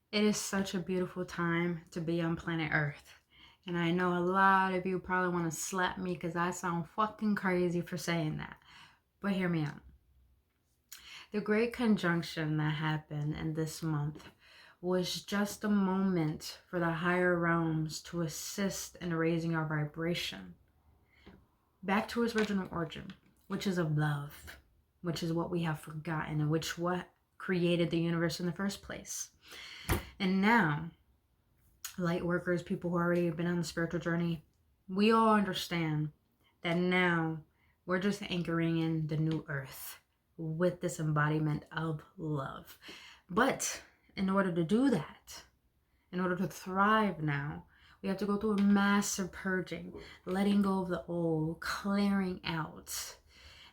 It is such a beautiful time to be on planet Earth. And I know a lot of you probably want to slap me because I sound fucking crazy for saying that. But hear me out. The great conjunction that happened in this month was just a moment for the higher realms to assist in raising our vibration back to its original origin, which is of love, which is what we have forgotten, and which what created the universe in the first place. And now, light workers, people who already have been on the spiritual journey, we all understand that now we're just anchoring in the new earth with this embodiment of love. But in order to do that, in order to thrive now, we have to go through a massive purging, letting go of the old, clearing out.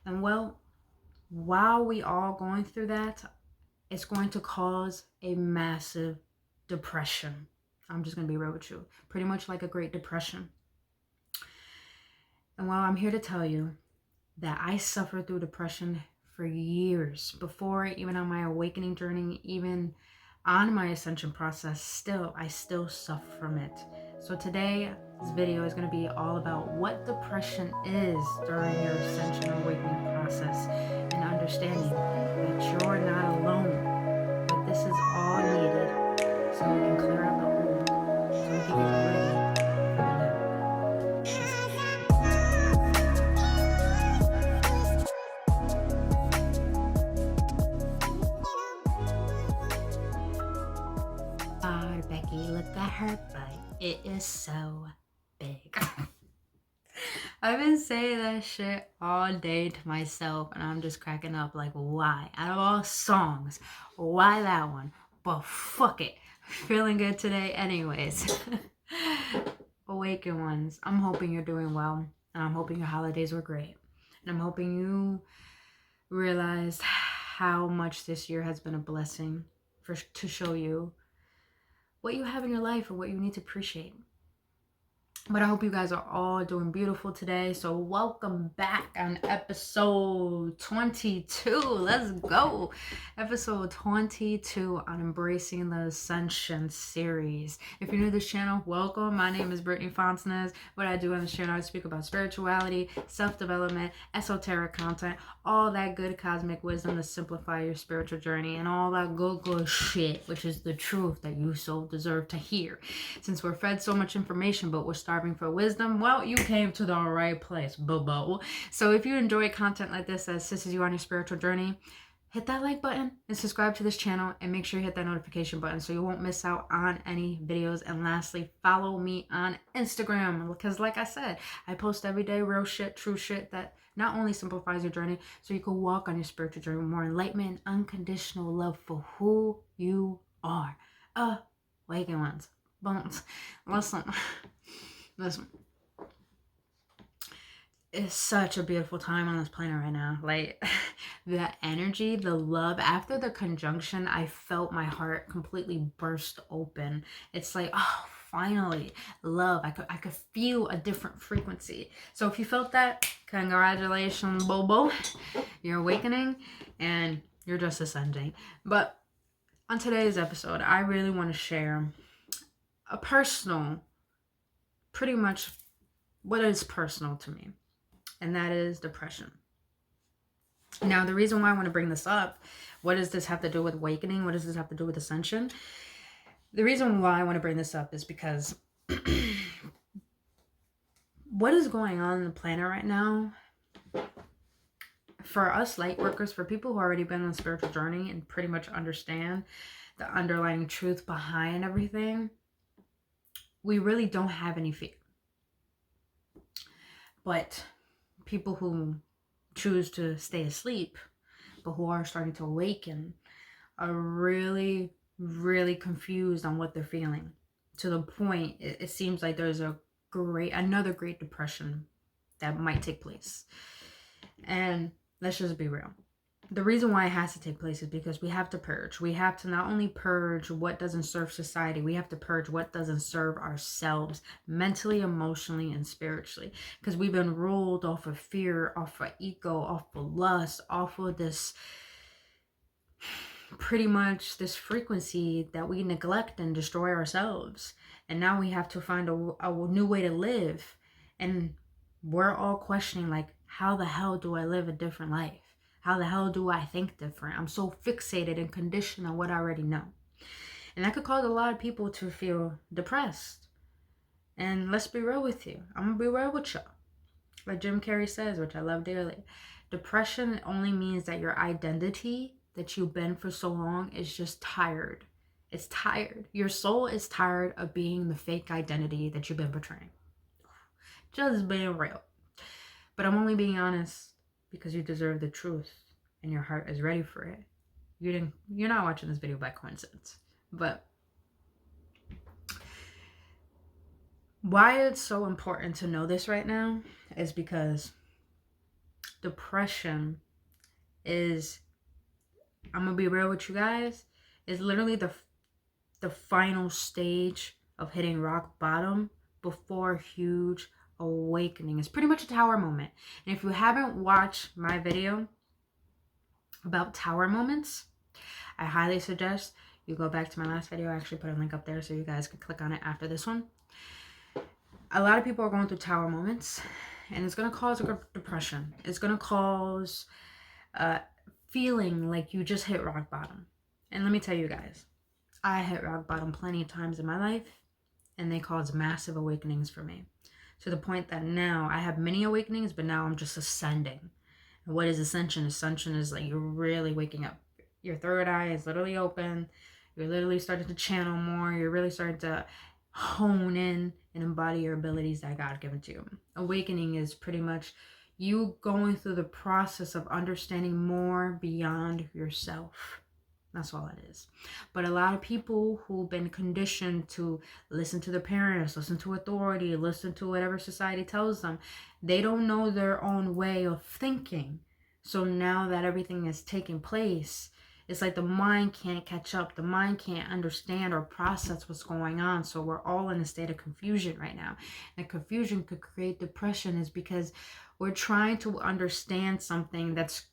And well, while we all going through that, it's going to cause a massive depression. I'm just going to be real with you. Pretty much like a Great Depression. And while I'm here to tell you that I suffered through depression for years, before even on my awakening journey, even on my ascension process, I still suffer from it. So today, this video is going to be all about what depression is during your ascension or awakening process, and understanding that you're not alone, but this is all needed so you can clear out the old, so we can get ready for the new. Becky, look at her butt. It is so big. I've been saying that shit all day to myself, and I'm just cracking up like, why? Out of all songs, why that one? But fuck it. Feeling good today anyways. Awakened ones, I'm hoping you're doing well, and I'm hoping your holidays were great. And I'm hoping you realized how much this year has been a blessing to show you what you have in your life and what you need to appreciate. But I hope you guys are all doing beautiful today. So welcome back on episode 22. Let's go. Episode 22 on Embracing the Ascension series. If you're new to this channel, welcome. My name is Brittny Fontanez. What I do on this channel, I speak about spirituality, self-development, esoteric content, all that good cosmic wisdom to simplify your spiritual journey, and all that good shit, which is the truth that you so deserve to hear. Since we're fed so much information, but we're starving for wisdom, well, you came to the right place, boo-boo. So if you enjoy content like this that assists you on your spiritual journey, hit that like button and subscribe to this channel, and make sure you hit that notification button so you won't miss out on any videos. And lastly, follow me on Instagram, because like I said, I post every day real shit, true shit that not only simplifies your journey so you can walk on your spiritual journey with more enlightenment and unconditional love for who you are. Awakened ones. Bones. Listen. It's such a beautiful time on this planet right now. Like, the energy, the love. After the conjunction, I felt my heart completely burst open. It's like, oh, finally, love. I could feel a different frequency. So if you felt that, congratulations, Bobo. You're awakening and you're just ascending. But on today's episode, I really want to share a personal, pretty much what is personal to me, and that is depression. Now, the reason why I want to bring this up, what does this have to do with awakening? What does this have to do with ascension? The reason why I want to bring this up is because what is going on the planet right now, for us light workers, for people who already been on a spiritual journey and pretty much understand the underlying truth behind everything, we really don't have any fear. But people who choose to stay asleep, but who are starting to awaken, are really, really confused on what they're feeling. To the point, it seems like there's another Great Depression that might take place. And let's just be real. The reason why it has to take place is because we have to purge. We have to not only purge what doesn't serve society, we have to purge what doesn't serve ourselves mentally, emotionally, and spiritually. Because we've been ruled off of fear, off of ego, off of lust, off of this pretty much this frequency that we neglect and destroy ourselves. And now we have to find a new way to live. And we're all questioning, like, how the hell do I live a different life? How the hell do I think different? I'm so fixated and conditioned on what I already know. And that could cause a lot of people to feel depressed. And let's be real with you. I'm going to be real with y'all. Like Jim Carrey says, which I love dearly, depression only means that your identity that you've been for so long is just tired. It's tired. Your soul is tired of being the fake identity that you've been portraying. Just being real. But I'm only being honest because you deserve the truth and your heart is ready for it. You're not watching this video by coincidence. But why it's so important to know this right now is because depression is, I'm gonna be real with you guys, is literally the final stage of hitting rock bottom before huge awakening. It's pretty much a tower moment. And if you haven't watched my video about tower moments, I highly suggest you go back to my last video. I actually put a link up there so you guys can click on it after this one. A lot of people are going through tower moments, and it's going to cause a depression. It's going to cause feeling like you just hit rock bottom. And let me tell you guys, I hit rock bottom plenty of times in my life, and they caused massive awakenings for me. To the point that now I have many awakenings, but now I'm just ascending. And what is ascension? Ascension is like you're really waking up. Your third eye is literally open. You're literally starting to channel more. You're really starting to hone in and embody your abilities that God given to you. Awakening is pretty much you going through the process of understanding more beyond yourself. That's all it is. But a lot of people who've been conditioned to listen to their parents, listen to authority, listen to whatever society tells them, they don't know their own way of thinking. So now that everything is taking place, it's like the mind can't catch up. The mind can't understand or process what's going on. So we're all in a state of confusion right now. And confusion could create depression is because we're trying to understand something that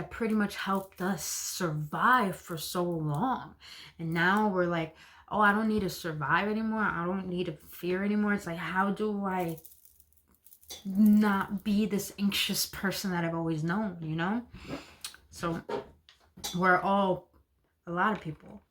pretty much helped us survive for so long. And now we're like, oh, I don't need to survive anymore. I don't need to fear anymore. It's like, how do I not be this anxious person that I've always known, you know? So we're all, a lot of people,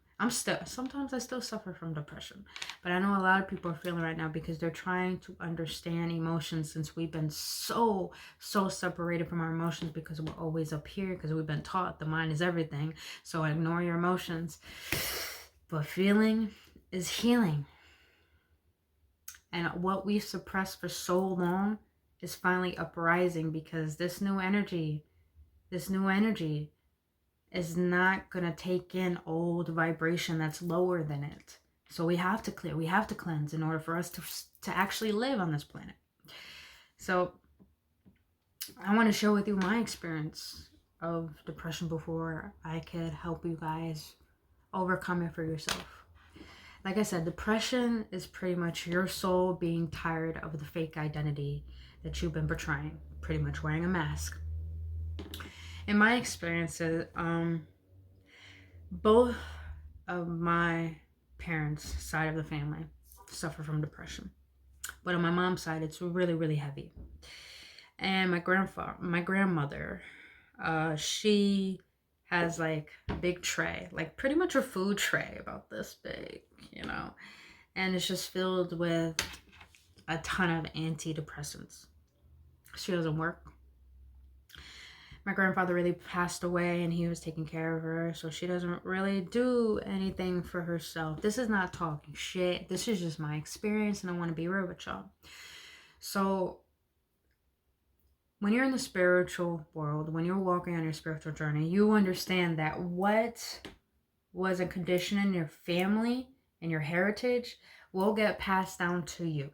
sometimes I still suffer from depression, but I know a lot of people are feeling right now because they're trying to understand emotions since we've been so separated from our emotions because we're always up here because we've been taught the mind is everything. So ignore your emotions. But feeling is healing. And what we've suppressed for so long is finally uprising because this new energy is not going to take in old vibration that's lower than it. So we have to clear, we have to cleanse in order for us to actually live on this planet. So I want to share with you my experience of depression before I could help you guys overcome it for yourself. Like I said, depression is pretty much your soul being tired of the fake identity that you've been portraying, pretty much wearing a mask. In my experiences, both of my parents' side of the family suffer from depression. But on my mom's side, it's really, really heavy. And my grandmother, she has like a big tray, like pretty much a food tray about this big, you know, and it's just filled with a ton of antidepressants. She doesn't work. My grandfather really passed away and he was taking care of her, so she doesn't really do anything for herself. This is not talking shit. This is just my experience and I want to be real with y'all. So when you're in the spiritual world, when you're walking on your spiritual journey, you understand that what was a condition in your family and your heritage will get passed down to you.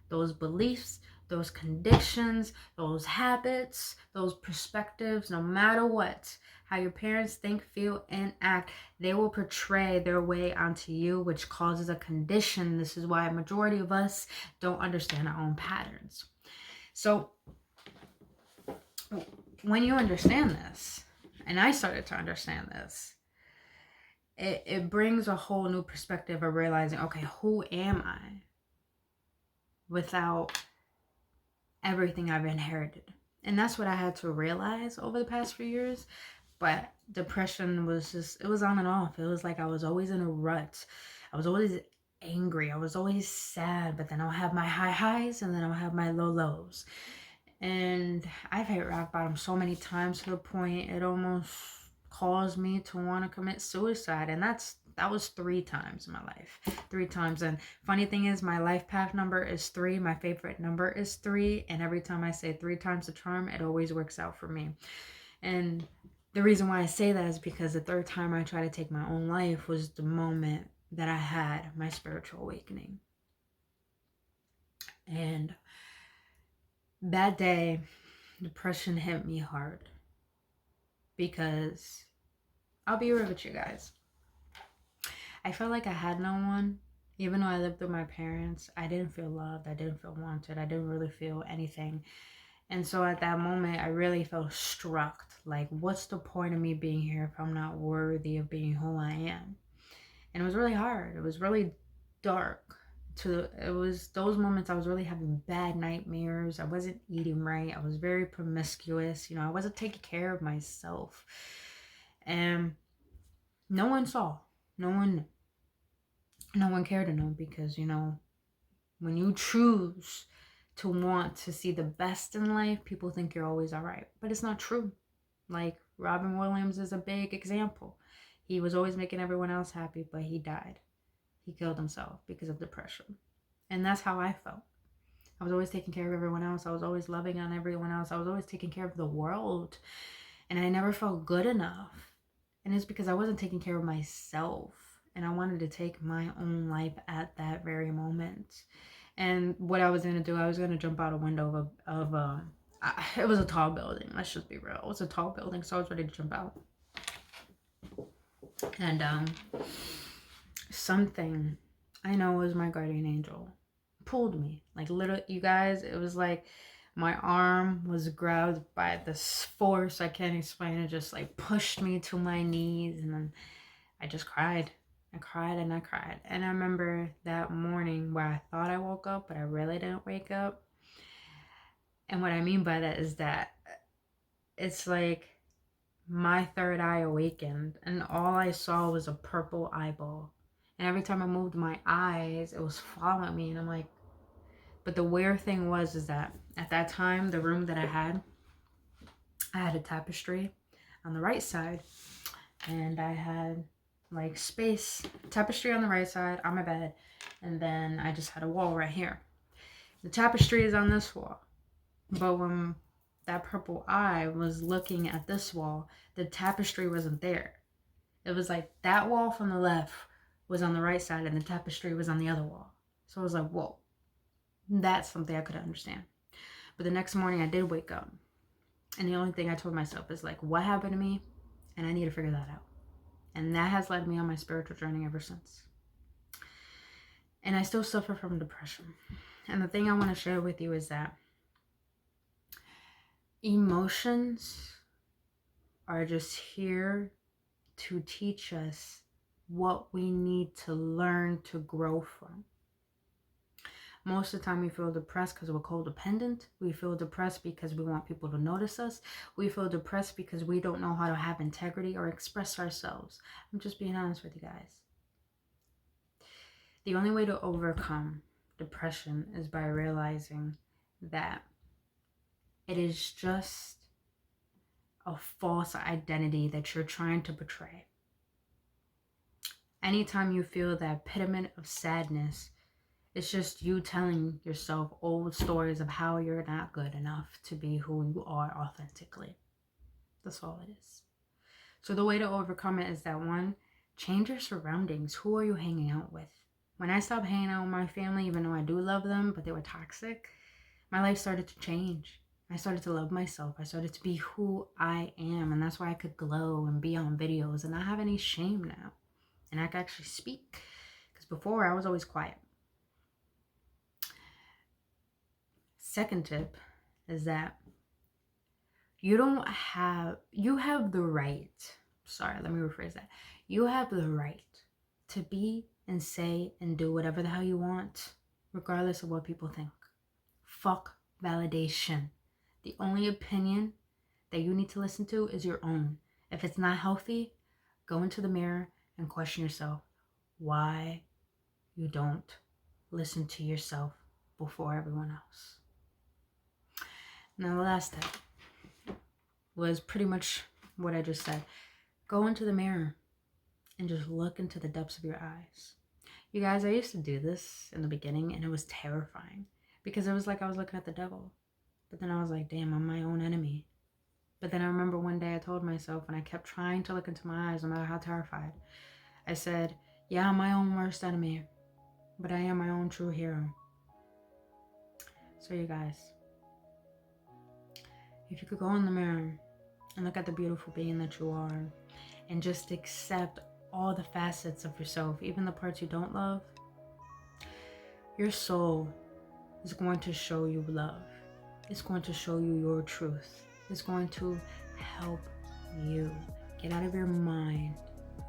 Those beliefs, those conditions, those habits, those perspectives, no matter what, how your parents think, feel, and act, they will portray their way onto you, which causes a condition. This is why a majority of us don't understand our own patterns. So when you understand this, and I started to understand this, it brings a whole new perspective of realizing, okay, who am I without everything I've inherited? And that's what I had to realize over the past few years. But depression was just, it was on and off. It was like I was always in a rut. I was always angry. I was always sad, but then I'll have my high highs and then I'll have my low lows. And I've hit rock bottom so many times to the point it almost caused me to want to commit suicide. And that was 3 times in my life. 3 times. And funny thing is, my life path number is 3. My favorite number is 3. And every time I say 3 times the charm, it always works out for me. And the reason why I say that is because the 3rd time I tried to take my own life was the moment that I had my spiritual awakening. And that day, depression hit me hard. Because, I'll be real with you guys, I felt like I had no one. Even though I lived with my parents, I didn't feel loved. I didn't feel wanted. I didn't really feel anything. And so at that moment, I really felt struck. Like, what's the point of me being here if I'm not worthy of being who I am? And it was really hard. It was really dark. It was those moments I was really having bad nightmares. I wasn't eating right. I was very promiscuous. I wasn't taking care of myself. And no one saw. No one knew. No one cared to know because, when you choose to want to see the best in life, people think you're always all right. But it's not true. Like, Robin Williams is a big example. He was always making everyone else happy, but he died. He killed himself because of depression. And that's how I felt. I was always taking care of everyone else. I was always loving on everyone else. I was always taking care of the world. And I never felt good enough. And it's because I wasn't taking care of myself. And I wanted to take my own life at that very moment. And what I was going to do, I was going to jump out a window it was a tall building. Let's just be real. It was a tall building, so I was ready to jump out. And something, I know it was my guardian angel, pulled me. Like, literally, you guys, it was like my arm was grabbed by this force I can't explain. It just like pushed me to my knees, and then I just cried. I cried and I cried. And I remember that morning where I thought I woke up, but I really didn't wake up. And what I mean by that is that it's like my third eye awakened and all I saw was a purple eyeball. And every time I moved my eyes, it was following me. And I'm like, but the weird thing is that at that time, the room that I had a tapestry on the right side. And I had like space, tapestry on the right side on my bed. And then I just had a wall right here. The tapestry is on this wall. But when that purple eye was looking at this wall, the tapestry wasn't there. It was like that wall from the left was on the right side and the tapestry was on the other wall. So I was like, whoa, that's something I couldn't understand. But the next morning I did wake up. And the only thing I told myself is like, what happened to me? And I need to figure that out. And that has led me on my spiritual journey ever since. And I still suffer from depression. And the thing I want to share with you is that emotions are just here to teach us what we need to learn to grow from. Most of the time we feel depressed because we're codependent. We feel depressed because we want people to notice us. We feel depressed because we don't know how to have integrity or express ourselves. I'm just being honest with you guys. The only way to overcome depression is by realizing that it is just a false identity that you're trying to portray. Anytime you feel that epitome of sadness, it's just you telling yourself old stories of how you're not good enough to be who you are authentically. That's all it is. So the way to overcome it is that, one, change your surroundings. Who are you hanging out with? When I stopped hanging out with my family, even though I do love them, but they were toxic, my life started to change. I started to love myself. I started to be who I am. And that's why I could glow and be on videos and not have any shame now. And I can actually speak. Because before, I was always quiet. Second tip is that you have the right sorry, let me rephrase that. You have the right to be and say and do whatever the hell you want, regardless of what people think. Fuck validation. The only opinion that you need to listen to is your own. If it's not healthy, go into the mirror and question yourself why you don't listen to yourself before everyone else. Now, the last step was pretty much what I just said. Go into the mirror and just look into the depths of your eyes. You guys, I used to do this in the beginning and it was terrifying because it was like I was looking at the devil. But then I was like, damn, I'm my own enemy. But then I remember one day I told myself, and I kept trying to look into my eyes no matter how terrified. I said, yeah, I'm my own worst enemy, but I am my own true hero. So you guys, if you could go in the mirror and look at the beautiful being that you are and just accept all the facets of yourself, even the parts you don't love, your soul is going to show you love. It's going to show you your truth. It's going to help you get out of your mind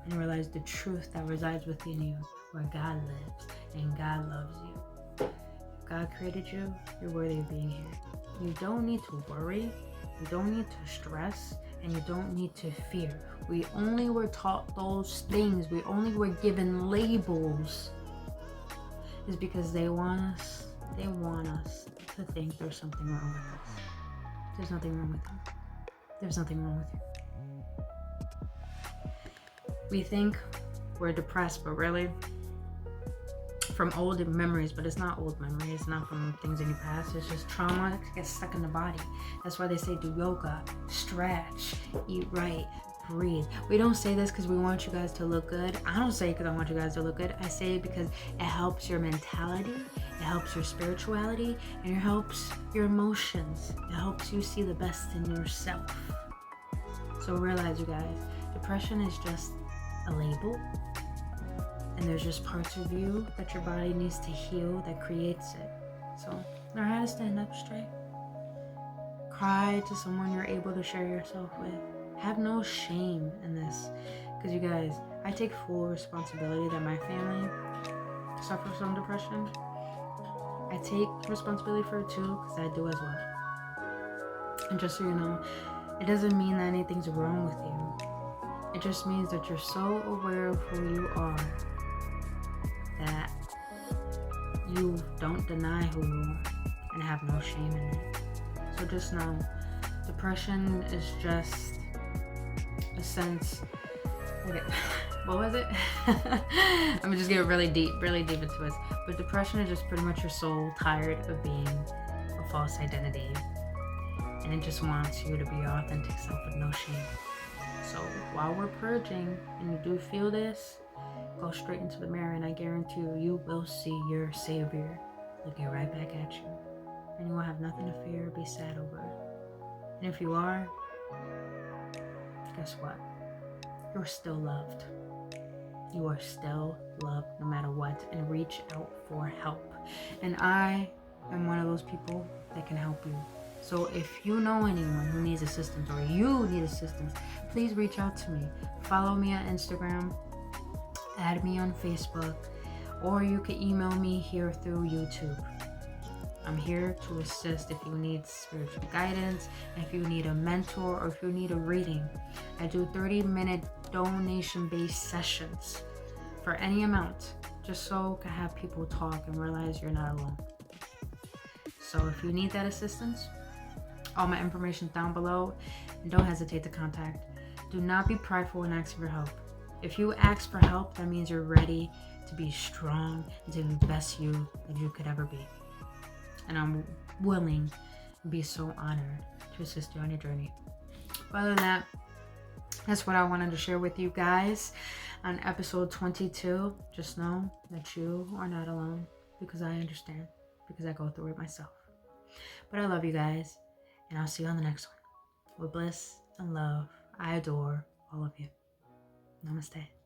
and realize the truth that resides within you, where God lives and God loves you. If God created you, you're worthy of being here. You don't need to worry, you don't need to stress, and you don't need to fear. We only were taught those things, we only were given labels, is because they want us to think there's something wrong with us. There's nothing wrong with you. There's nothing wrong with you. We think we're depressed, but really, from old memories, but it's not old memories, it's not from things in your past, it's just trauma that gets stuck in the body. That's why they say do yoga, stretch, eat right, breathe. We don't say this because we want you guys to look good. I don't say it because I want you guys to look good. I say it because it helps your mentality, it helps your spirituality, and it helps your emotions. It helps you see the best in yourself. So realize, you guys, depression is just a label. And there's just parts of you that your body needs to heal that creates it. So learn how to stand up straight. Cry to someone you're able to share yourself with. Have no shame in this. Because you guys, I take full responsibility that my family suffers from depression. I take responsibility for it too, because I do as well. And just so you know, it doesn't mean that anything's wrong with you. It just means that you're so aware of who you are that you don't deny who you are and have no shame in it. So just know, depression is just a sense. Okay, what was it? I'm gonna just get really deep into it. But depression is just pretty much your soul tired of being a false identity, and it just wants you to be your authentic self with no shame. So while we're purging and you do feel this, go straight into the mirror and I guarantee you, you will see your savior looking right back at you. And you will have nothing to fear or be sad over. And if you are, guess what? You're still loved. You are still loved no matter what, and reach out for help. And I am one of those people that can help you. So if you know anyone who needs assistance or you need assistance, please reach out to me. Follow me on Instagram, add me on Facebook, or you can email me here through YouTube. I'm here to assist if you need spiritual guidance, if you need a mentor, or if you need a reading. I do 30-minute donation-based sessions for any amount, just so I can have people talk and realize you're not alone. So if you need that assistance, all my information is down below, and don't hesitate to contact. Do not be prideful in asking for help. If you ask for help, that means you're ready to be strong and to be the best you that you could ever be. And I'm willing and be so honored to assist you on your journey. But other than that, that's what I wanted to share with you guys on episode 22. Just know that you are not alone, because I understand, because I go through it myself. But I love you guys, and I'll see you on the next one. With bliss and love, I adore all of you. Namaste.